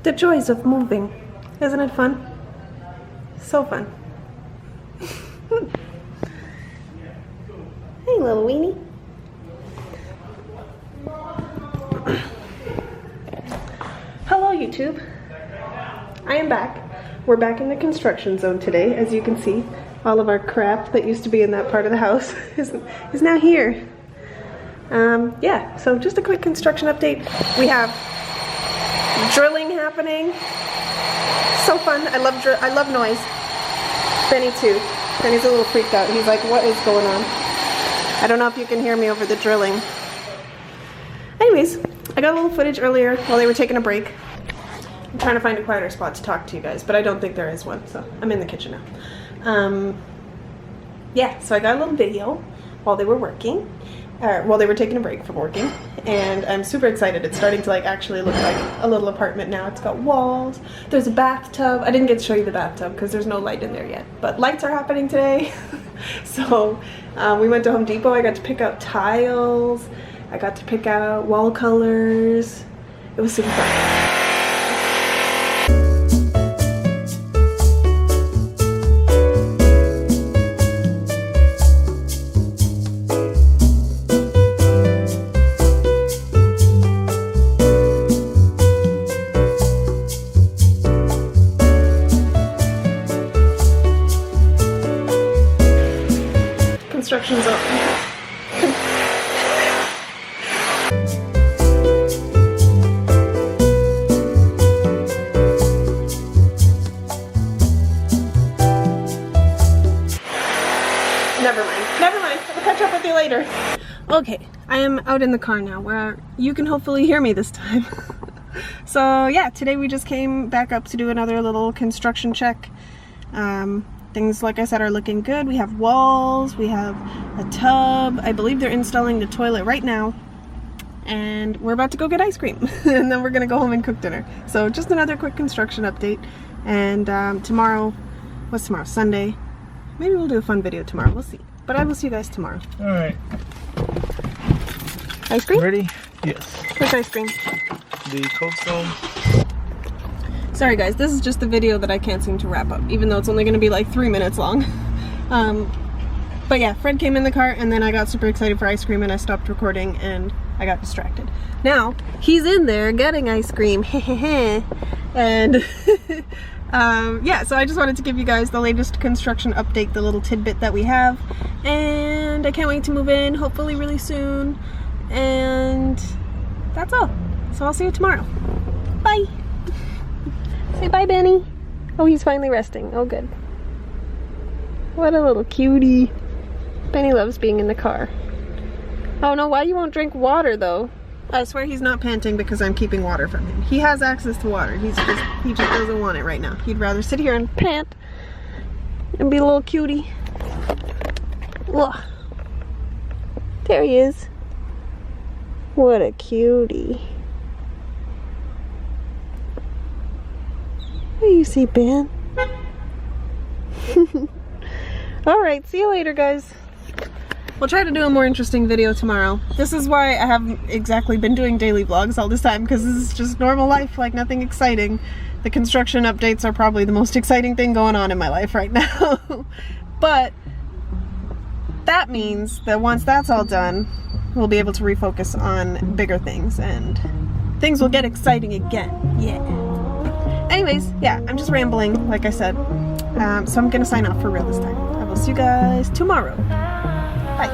The joys of moving. Isn't it fun? So fun. Hey, little weenie. Hello, YouTube. I am back. We're back in the construction zone today. As you can see, all of our crap that used to be in that part of the house is now here. Yeah, so just a quick construction update. We have drilling happening. So fun. I love noise. Benny too. Benny's a little freaked out. He's like, what is going on? I don't know if you can hear me over the drilling. Anyways, I got a little footage earlier while they were taking a break. I'm trying to find a quieter spot to talk to you guys, but I don't think there is one, so I'm in the kitchen now. Yeah, so I got a little video while they were working, while they were taking a break from working, and I'm super excited. It's starting to like actually look like a little apartment now. It's got walls, there's a bathtub. I didn't get to show you the bathtub because there's no light in there yet, but lights are happening today. So we went to Home Depot. I got to pick out tiles, I got to pick out wall colors. It was super fun. Construction zone. Never mind. I'll catch up with you later. Okay, I am out in the car now where you can hopefully hear me this time. So yeah, today we just came back up to do another little construction check. Things, like I said, are looking good. We have walls, we have a tub. I believe they're installing the toilet right now. And we're about to go get ice cream. And then we're gonna go home and cook dinner. So just another quick construction update. And tomorrow, what's tomorrow? Sunday. Maybe we'll do a fun video tomorrow, we'll see. But I will see you guys tomorrow. Alright. Ice cream? Ready? Yes. Which ice cream? The Cold Stone. Sorry guys, this is just the video that I can't seem to wrap up, even though it's only going to be like 3 minutes long. But yeah, Fred came in the car and then I got super excited for ice cream and I stopped recording and I got distracted. Now, he's in there getting ice cream, and yeah, so I just wanted to give you guys the latest construction update, the little tidbit that we have, and I can't wait to move in, hopefully really soon, and that's all. So I'll see you tomorrow. Bye! Say bye, Benny. Oh, he's finally resting. Oh, good. What a little cutie. Benny loves being in the car. Oh no, why you won't drink water though? I swear he's not panting because I'm keeping water from him. He has access to water. He just doesn't want it right now. He'd rather sit here and pant and be a little cutie. Ugh. There he is. What a cutie. What do you see, Ben? Alright, see you later, guys. We'll try to do a more interesting video tomorrow. This is why I haven't exactly been doing daily vlogs all this time, because this is just normal life, like nothing exciting. The construction updates are probably the most exciting thing going on in my life right now. But that means that once that's all done, we'll be able to refocus on bigger things and things will get exciting again. Yeah. Anyways, yeah, I'm just rambling, like I said. So I'm gonna sign off for real this time. I will see you guys tomorrow. Bye.